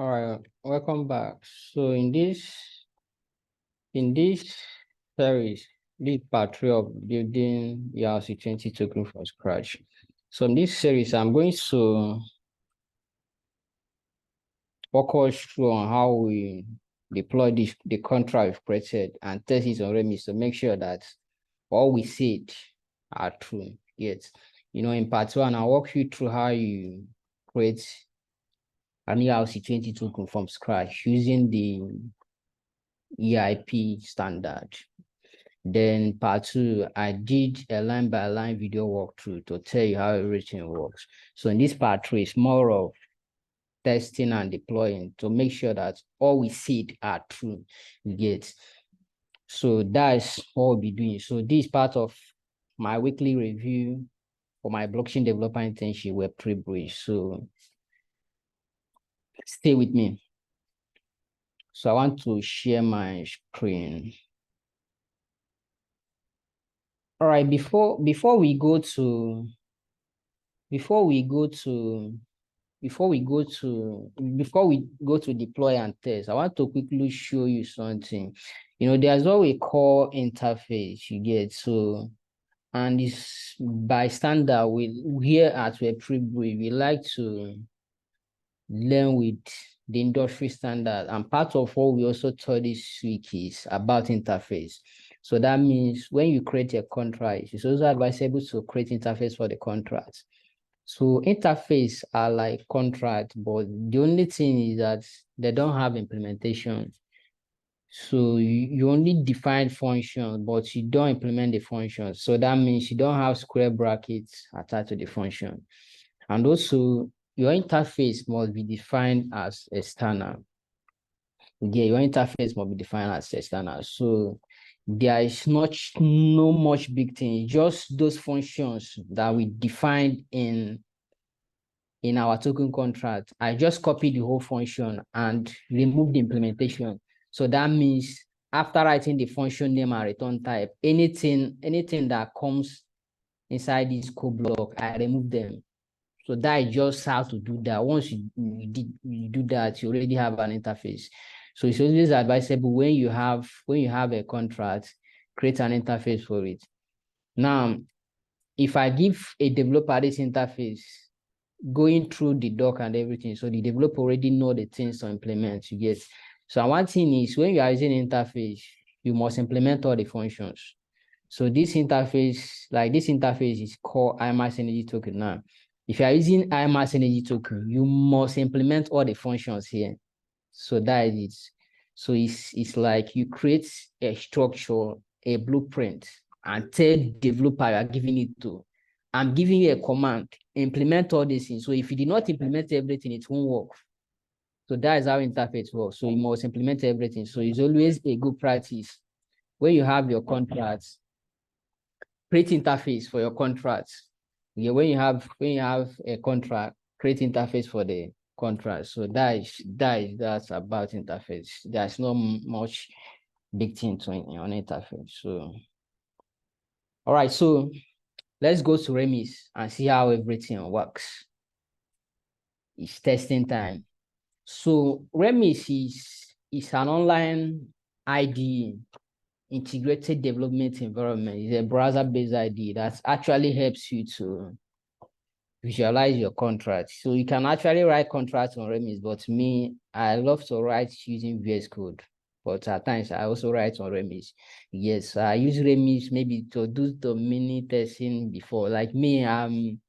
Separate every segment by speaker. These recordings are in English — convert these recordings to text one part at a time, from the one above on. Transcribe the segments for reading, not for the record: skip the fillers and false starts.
Speaker 1: All right, welcome back. So in this series, this part 3 of building ERC-20 token from scratch. So in this series, I'm going to walk us through on how we deploy the contract we've created and test it on Remix to make sure that all we said are true. Yes, in part 1, I'll walk you through how you create an ERC-20 token from scratch using the EIP standard. Then part 2, I did a line-by-line video walkthrough to tell you how everything works. So in this part 3, it's more of testing and deploying to make sure that all we said are true. You get. So that's what we'll be doing. So this is part of my weekly review for my Blockchain Developer Internship Web3Bridge. So stay with me. So I want to share my screen. All right, before we go to deploy and test, I want to quickly show you something. There's what we call interface, you get. So, and it's by standard, we here at Web3Bridge, we like to learn with the industry standard, and part of what we also taught this week is about interface. So that means when you create a contract, it's also advisable to create interface for the contract. So interface are like contract, but the only thing is that they don't have implementation. So you only define functions, but you don't implement the functions. So that means you don't have square brackets attached to the function. And also your interface must be defined as external. Yeah, your interface must be defined as external. So there is no much big thing, just those functions that we defined in our token contract. I just copied the whole function and removed the implementation. So that means after writing the function name and return type, anything that comes inside this code block, I remove them. So that is just how to do that. Once you do that, you already have an interface. So it's always advisable when you have a contract, create an interface for it. Now, if I give a developer this interface, going through the doc and everything, so the developer already know the things to implement, you get. So one thing is when you are using interface, you must implement all the functions. So this interface is called IMAX Energy Token now. If you are using IMAX Energy Token, you must implement all the functions here. So that is it. So it's like you create a structure, a blueprint, and tell the developer you are giving it to. I'm giving you a command, implement all these things. So if you did not implement everything, it won't work. So that is how interface works. So you must implement everything. So it's always a good practice. When you have your contracts, create interface for your contracts. Yeah, when you have a contract, create interface for the contract. So that's about interface. There's not much big thing on interface. So all right, so let's go to Remix and see how everything works. It's testing time. So Remix is an online IDE, integrated development environment. It's a browser-based IDE that actually helps you to visualize your contract. So you can actually write contracts on Remix, but me, I love to write using VS Code. But at times I also write on Remix. Yes, I use Remix maybe to do the mini testing before. Like me, I'm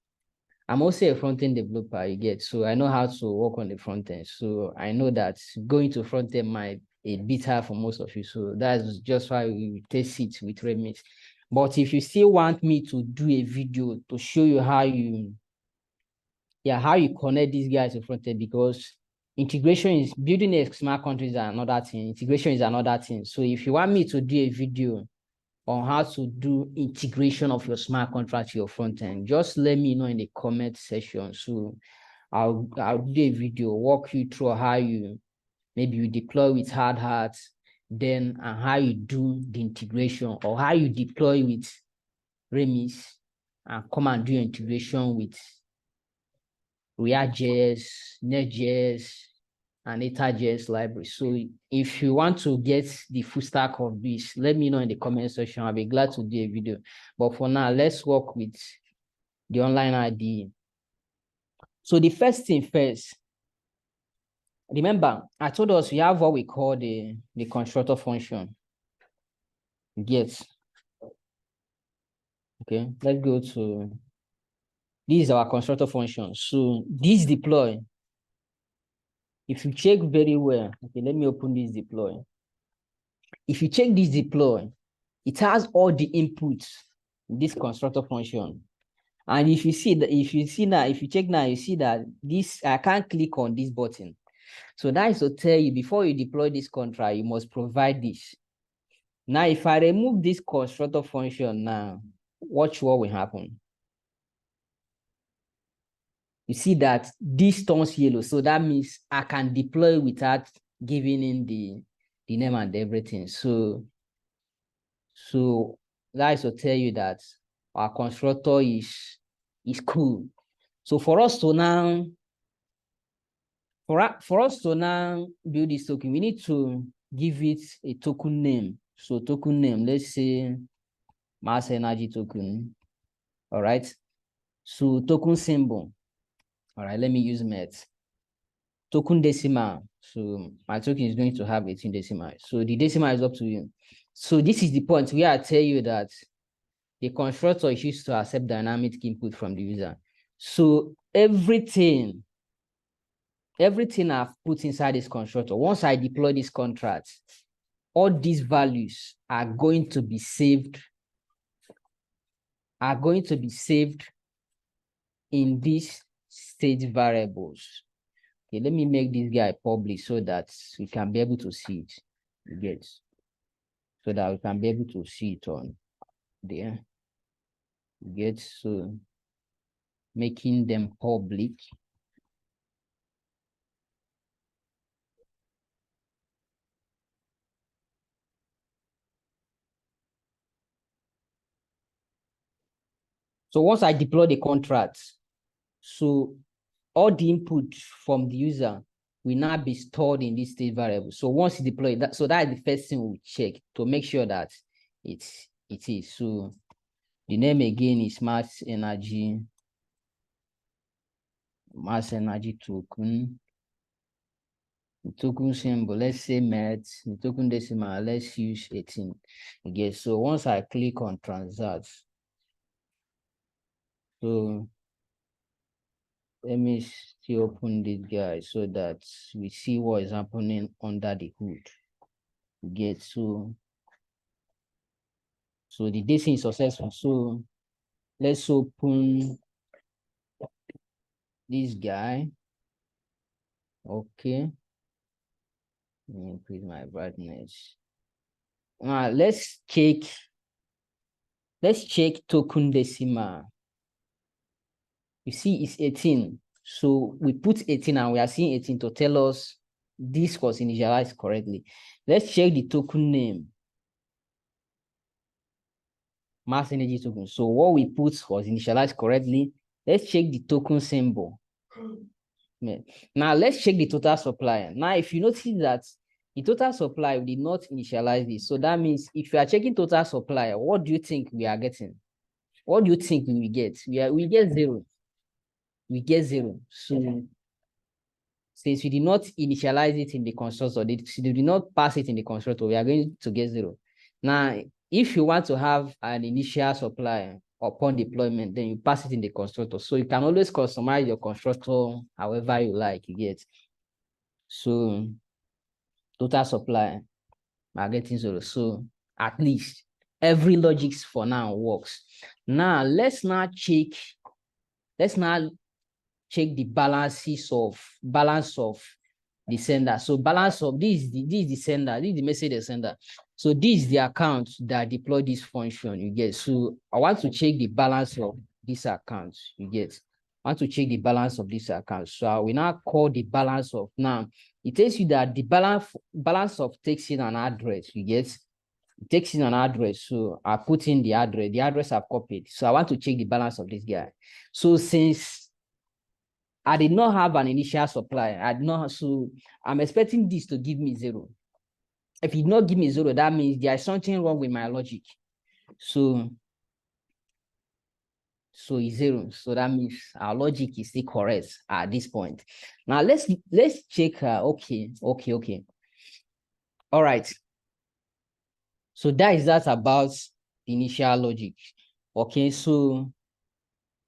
Speaker 1: also a front-end developer, you get. So I know how to work on the front end. So I know that going to front end might be a bit hard for most of you. So that's just why we test it with Remix. But if you still want me to do a video to show you how you connect these guys to front end, because integration is building a smart contract is another thing. Integration is another thing. So if you want me to do a video on how to do integration of your smart contract to your front end, just let me know in the comment section. So I'll do a video, walk you through how maybe you deploy with hard hats, then and how you do the integration, or how you deploy with Remix and come and do integration with React.js, Next.js, and EtherJS library. So if you want to get the full stack of this, let me know in the comment section. I'll be glad to do a video. But for now, let's work with the online IDE. So the first thing first, remember, I told us we have what we call the constructor function. Get. Okay, let's go to, this is our constructor function. So this deploy, if you check very well, okay, let me open this deploy. If you check this deploy, it has all the inputs in this constructor function. And if you see that, if you check now, you see that this, I can't click on this button. So that is to tell you, before you deploy this contract, you must provide this. Now, if I remove this constructor function now, watch what will happen. You see that this turns yellow. So that means I can deploy without giving in the name and everything. So that is to tell you that our constructor is cool. So for us to now, for us to now build this token, we need to give it a token name. So token name, let's say mass energy token. All right. So token symbol. All right, let me use MET. Token decimal. So my token is going to have 18 decimal. So the decimal is up to you. So this is the point where I tell you that the constructor is used to accept dynamic input from the user. So everything I've put inside this constructor, once I deploy this contract, all these values are going to be saved, in these state variables. Okay, let me make this guy public so that we can be able to see it. You get, so that we can be able to see it on there. You get, so making them public. So once I deploy the contract, so all the input from the user will now be stored in this state variable. So once you deploy that, so that is the first thing we check to make sure that it is. So the name again is mass energy token. The token symbol, let's say MET. The token decimal, let's use 18. Okay, so once I click on transact, so let me still open this guy so that we see what is happening under the hood. Get, so the data is successful. So let's open this guy. Okay, let me increase my brightness. Now let's check token decimal. You see it's 18. So we put 18 and we are seeing 18 to tell us this was initialized correctly. Let's check the token name. Mass energy token. So what we put was initialized correctly. Let's check the token symbol. Now let's check the total supply. Now, if you notice that the total supply, we did not initialize this. So that means if you are checking total supply, what do you think we are getting? What do you think we get? We get 0. We get 0. So since we did not initialize it in the constructor, they did not pass it in the constructor, we are going to get 0. Now, if you want to have an initial supply upon deployment, then you pass it in the constructor. So you can always customize your constructor however you like, you get. So total supply, we are getting 0. So at least every logic for now works. Now let's now check the balance of the sender. So balance of this is the sender, this is the message sender. So this is the account that deploy this function, you get. So I want to check the balance of this account, you get. I want to check the balance of this account. So I will now call the balance of, now it tells you that the balance of takes in an address, you get. It takes in an address. So I put in the address I've copied. So I want to check the balance of this guy. So since I did not have an initial supply. I did not, so I'm expecting this to give me 0. If it not give me 0, that means there is something wrong with my logic. So it's 0. So that means our logic is still correct at this point. Now let's check. Okay. All right. So that's about the initial logic. Okay. So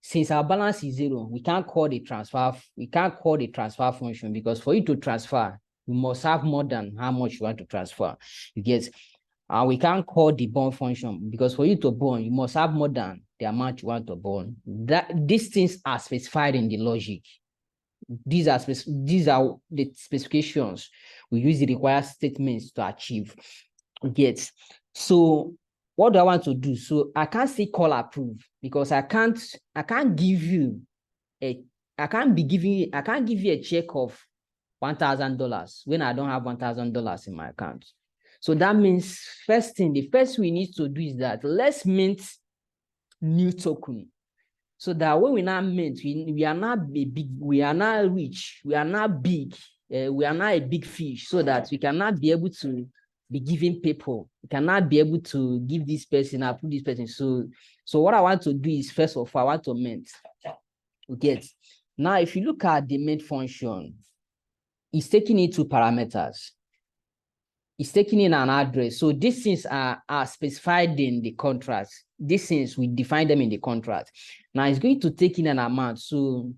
Speaker 1: since our balance is 0, we can't call the transfer. We can't call the transfer function, because for you to transfer, you must have more than how much you want to transfer. You get. We can't call the bond function, because for you to bond, you must have more than the amount you want to bond. These things are specified in the logic. These are the specifications we use the required statements to achieve. Get. So what do I want to do? So I can't say call approve, because I can't give you I can't give you a check of $1,000 when I don't have $1,000 in my account. So that means the first we need to do is that let's mint new token. So that when we now mint, we are not we are not rich, we are not big, we are not a big fish, so that we cannot be able to be giving people. We cannot be able to give this person, approve this person. So what I want to do is, first of all, I want to mint. Get. Now, if you look at the mint function, it's taking in 2 parameters. It's taking in an address. So these things are specified in the contract. These things, we define them in the contract. Now it's going to take in an amount. So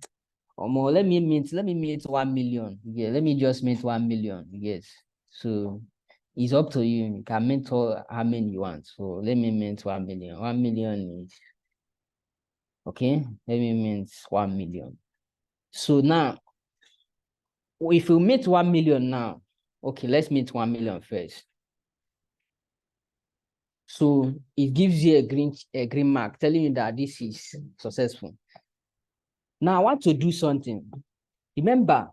Speaker 1: let me mint 1 million. Yeah, let me just mint 1 million. Yes. So it's up to you. You can mint how many you want. So let me mint 1 million. 1 million is okay. Let me mint 1 million. So now, if you mint 1 million now, okay, let's mint 1 million first. So it gives you a green mark telling you that this is successful. Now I want to do something. Remember,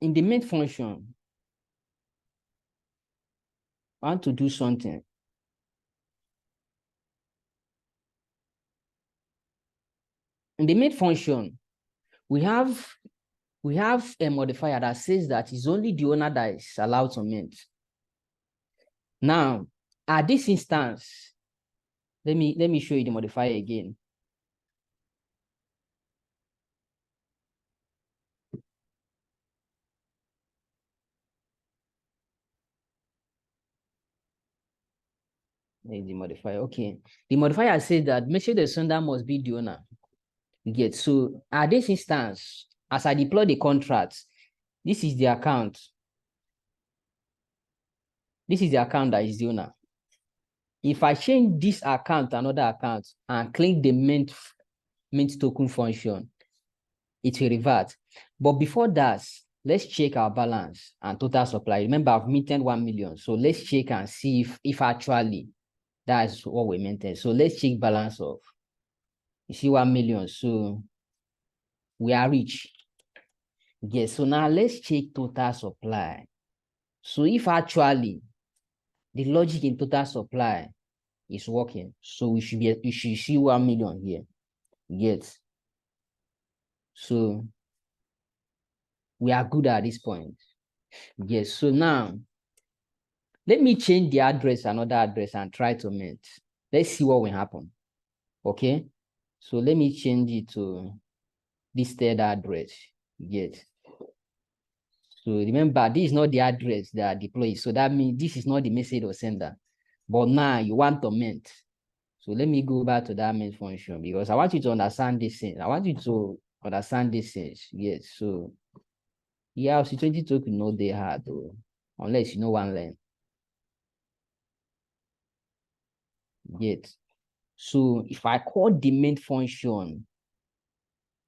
Speaker 1: in the mint function, I want to do something. In the mint function, we have a modifier that says that it's only the owner that is allowed to mint. Now, at this instance, let me show you the modifier again. The modifier, okay. The modifier says that make sure the sender must be the owner. You get. So at this instance, as I deploy the contract, this is the account. This is the account that is the owner. If I change this account to another account and click the mint token function, it will revert. But before that, let's check our balance and total supply. Remember, I've minted 1 million. So let's check and see if actually that's what we minted. So let's check balance of, you see, 1 million. So we are rich. Yes. So now let's check total supply. So if actually the logic in total supply is working, so we should see 1 million here. Yes. So we are good at this point. Yes. So now let me change the address, another address, and try to mint. Let's see what will happen. Okay. So let me change it to this third address. Yes. So remember, this is not the address that I deploy. So that means this is not the message or sender. But now you want to mint. So let me go back to that mint function, because I want you to understand this thing. I want you to understand this thing. Yes. So ERC-20 token no dey hard though, unless you know one line. Yet. So if I call the main function,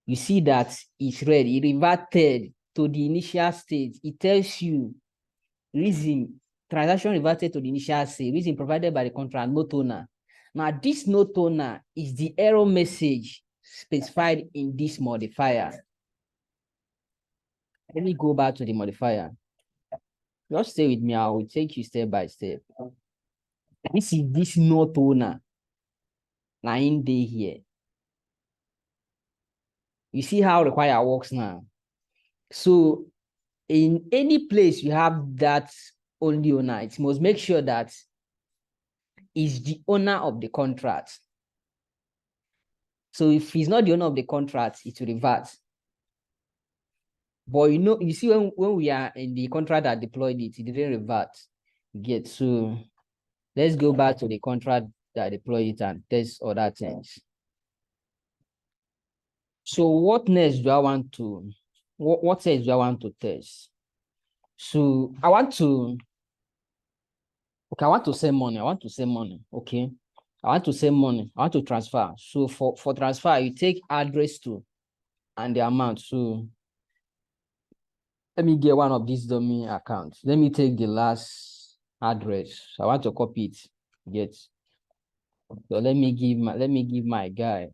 Speaker 1: you see that it's red. It reverted to the initial state. It tells you reason, transaction reverted to the initial state, reason provided by the contract, no owner. Now, this no owner is the error message specified in this modifier. Let me go back to the modifier. Just stay with me. I will take you step by step. This is this no owner. Now in day here. You see how require works now. So in any place you have that only owner, it must make sure that is the owner of the contract. So if he's not the owner of the contract, it will revert. But you see when we are in the contract that deployed it didn't revert. Get so let's go back to the contract that deployed it and test other things. So what next do I want to, what else do I want to test? So I want to send money. Okay. I want to send money. I want to transfer. So for transfer, you take address to and the amount. So let me get one of these dummy accounts. Let me take the last address. I want to copy it. Get. So let me give my guy.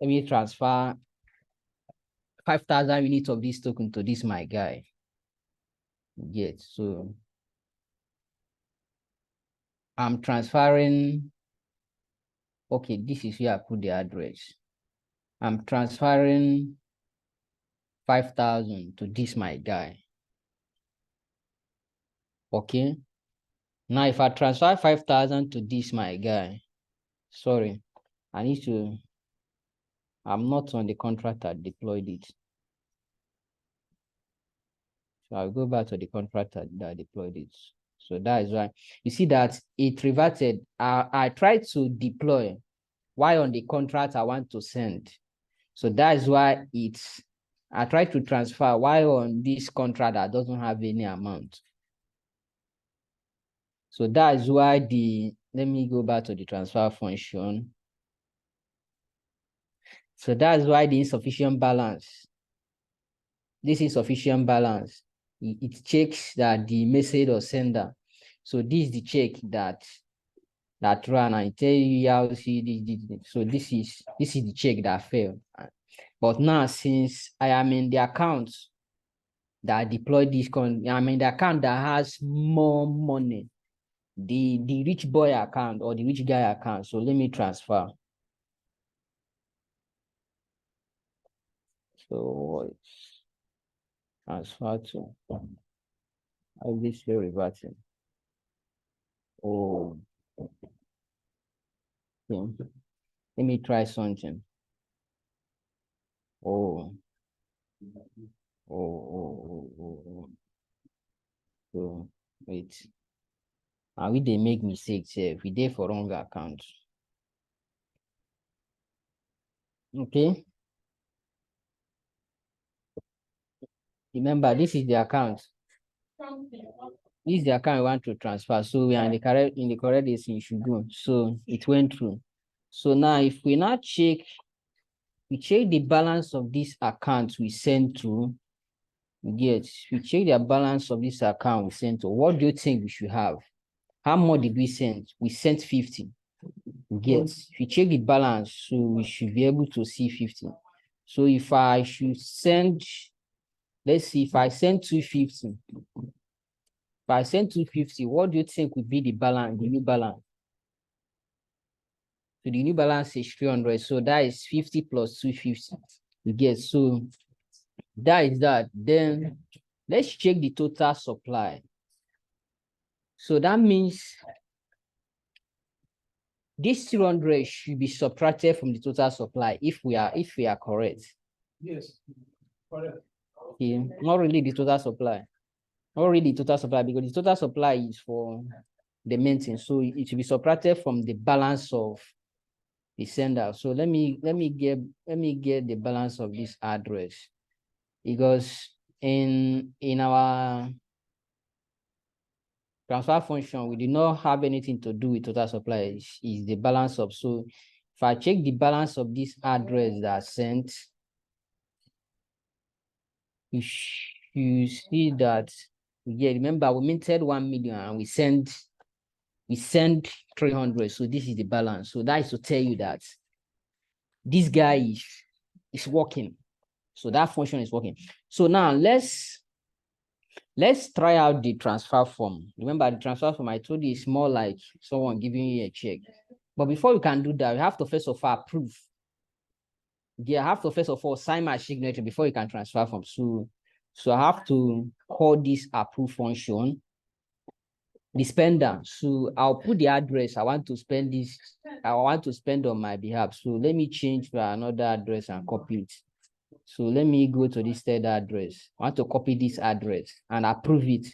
Speaker 1: Let me transfer 5,000 units of this token to this my guy. Get. So I'm transferring. Okay, this is where I put the address. I'm transferring 5,000 to this my guy. Okay. Now if I transfer 5,000 to this my guy, sorry, I'm not on the contract that deployed it. So I'll go back to the contract that deployed it. So that is why you see that it reverted. I tried to deploy while on the contract I want to send. So that is why I tried to transfer while on this contract that doesn't have any amount. So that is why let me go back to the transfer function. So that's why the insufficient balance. This insufficient balance, it checks that the message or sender. So this is the check that ran. I tell you how see this. So this is the check that failed. But now since I am in the account that deployed this I'm in the account that has more money, the rich boy account or the rich guy account. So let me transfer. So transfer to obviously reverting. Oh, okay. Let me try something. Oh. So wait. And we they make mistakes if we did for wrong account. Okay. Remember, this is the account. This is the account we want to transfer. So we are in the correct distance, you should go. So it went through. So now if we now check the balance of this account we sent to, we check the balance of this account we sent to. What do you think we should have? How much did we send? We sent 50. If you check the balance, so we should be able to see 50. So if I should send, let's see, if I send 250, what do you think would be the balance, the new balance? So the new balance is 300. So that is 50 plus 250. So that is that. Then let's check the total supply. So that means this 200 should be subtracted from the total supply if we are correct.
Speaker 2: Yes, correct.
Speaker 1: Okay, not really the total supply. Not really the total supply, because the total supply is for the maintenance. So it should be subtracted from the balance of the sender. So let me get the balance of this address, because in our transfer function, we do not have anything to do with total supply. Is the balance of. So if I check the balance of this address that sent, you see that, remember we minted 1 million and we send 300. So this is the balance. So that is to tell you that this guy is working. So that function is working. So now let's try out the transfer form. Remember the transfer form, I told you, it's more like someone giving you a check. But before we can do that, we have to first of all approve. Yeah, I have to first of all sign my signature before you can transfer from. So I have to call this approve function, the spender. So I'll put the address I want to spend this, I want to spend on my behalf. So let me change to another address and copy it. So let me go to this third address. I want to copy this address and approve it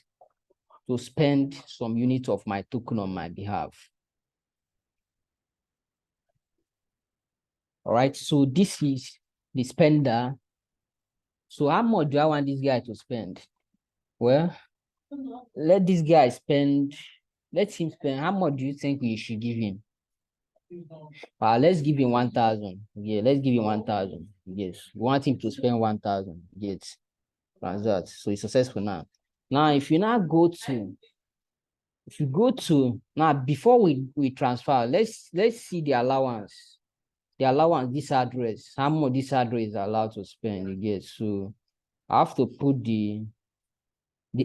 Speaker 1: to spend some unit of my token on my behalf. All right, so this is the spender. So how much do I want this guy to spend? Well, let this guy spend, let him spend, how much do you think we should give him? Let's give him 1,000. Yeah, let's give him 1,000. Yes, we want him to spend 1,000. Yes, transact. So it's successful now. Now, if you now go to, now before we transfer, let's see the allowance. The allowance, this address, how much this address is allowed to spend. You get, so I have to put the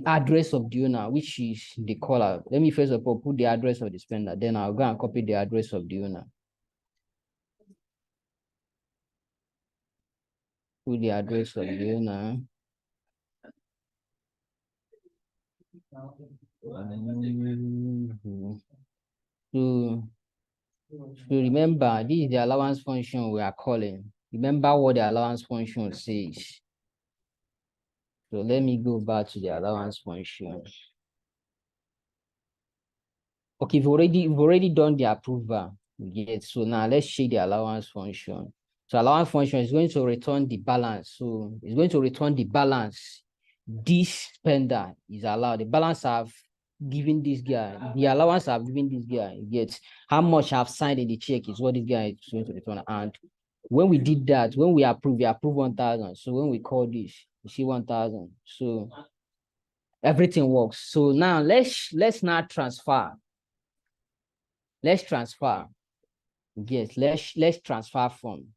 Speaker 1: address of the owner, which is the caller. Let me first of all put the address of the spender, then I'll go and copy the address of the owner. Put the address of the owner. So remember, this is the allowance function we are calling. Remember what the allowance function says. So let me go back to the allowance function. Okay, we've already done the approval. Yes, so now let's check the allowance function. So allowance function is going to return the balance. So it's going to return the balance this spender is allowed. The balance I've given this guy, the allowance I've given this guy, gets how much I've signed in the check is what this guy is going to return. And when we did that, when we approve 1,000. So when we call this, you see 1,000. So everything works. So now let's now transfer. Let's transfer. Yes, let's transfer from.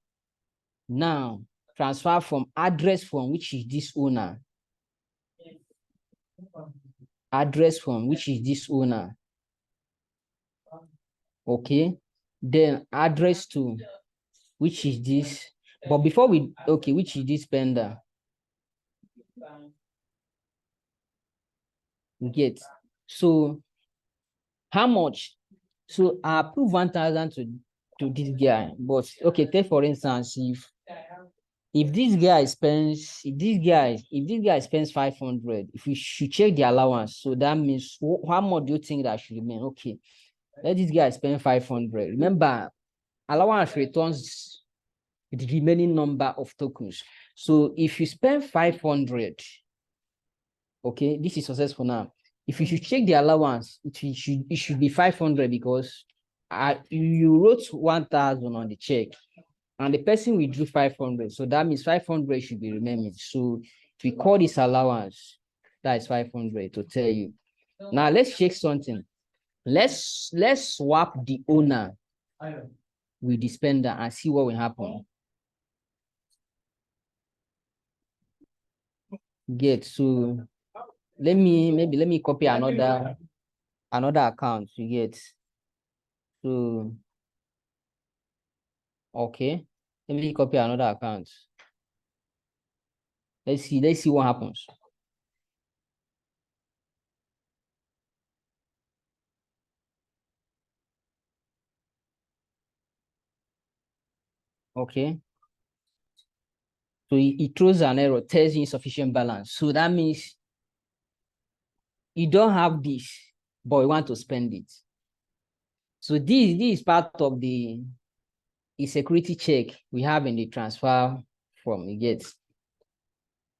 Speaker 1: Now, transfer from address from, which is this owner. Address from, which is this owner. Okay. Then address to, which is this. But before we, okay, which is this spender. You get. So how much? So I approve 1,000 to this guy. But okay, take for instance, if this guy spends 500, if we should check the allowance, so that means how much do you think that should remain? Okay, let this guy spend 500. Remember, allowance returns the remaining number of tokens. So if you spend 500, okay, this is successful now. If you should check the allowance, it should be 500 because you wrote 1,000 on the check and the person withdrew 500. So that means 500 should be remaining. So if we call this allowance, that is 500 to tell you. Now let's check something. Let's swap the owner with the spender and see what will happen. Get, so let me copy another account to get. So okay, let me copy another account. Let's see what happens. Okay. So it throws an error, tells you insufficient balance. So that means you don't have this, but you want to spend it. So this is part of the security check we have in the transfer from the get.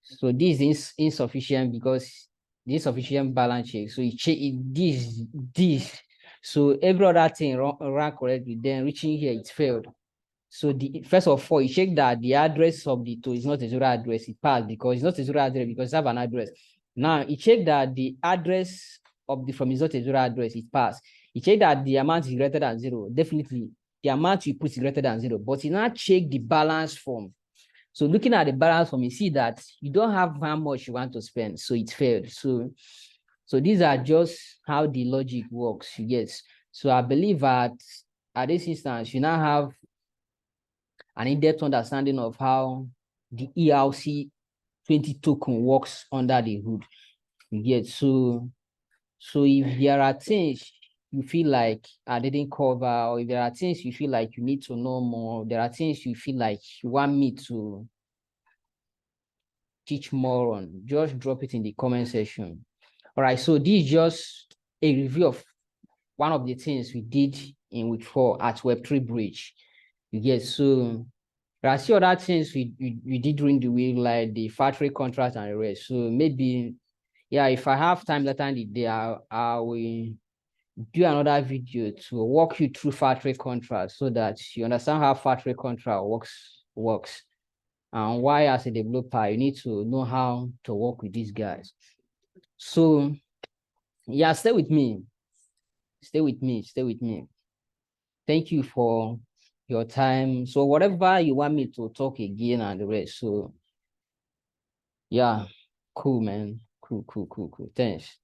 Speaker 1: So this is insufficient because this insufficient balance check. So you check this. So every other thing ran correctly. Then reaching here, it failed. So first of all, you check that the address of the tool is not a zero address. It passed because it's not a zero address because it have an address. Now you check that the address of the from is not a zero address. It passed. You check that the amount is greater than zero. Definitely, the amount you put is greater than zero. But you now check the balance form. So looking at the balance form, you see that you don't have how much you want to spend. So it failed. So these are just how the logic works. Yes. So I believe at this instance, you now have an in-depth understanding of how the ERC-20 token works under the hood. You get so if there are things you feel like I didn't cover, or if there are things you feel like you need to know more, there are things you feel like you want me to teach more on, just drop it in the comment section. All right, so this is just a review of one of the things we did in week 4 at Web3Bridge. You get so there are still other things we did during the week, like the factory contract and the rest. So maybe, yeah, if I have time later in the day, I will do another video to walk you through factory contracts so that you understand how factory contract works and why, as a developer, you need to know how to work with these guys. So yeah, stay with me. Thank you for your time. So whatever you want me to talk again and the rest. So yeah, cool, man. Cool. Thanks.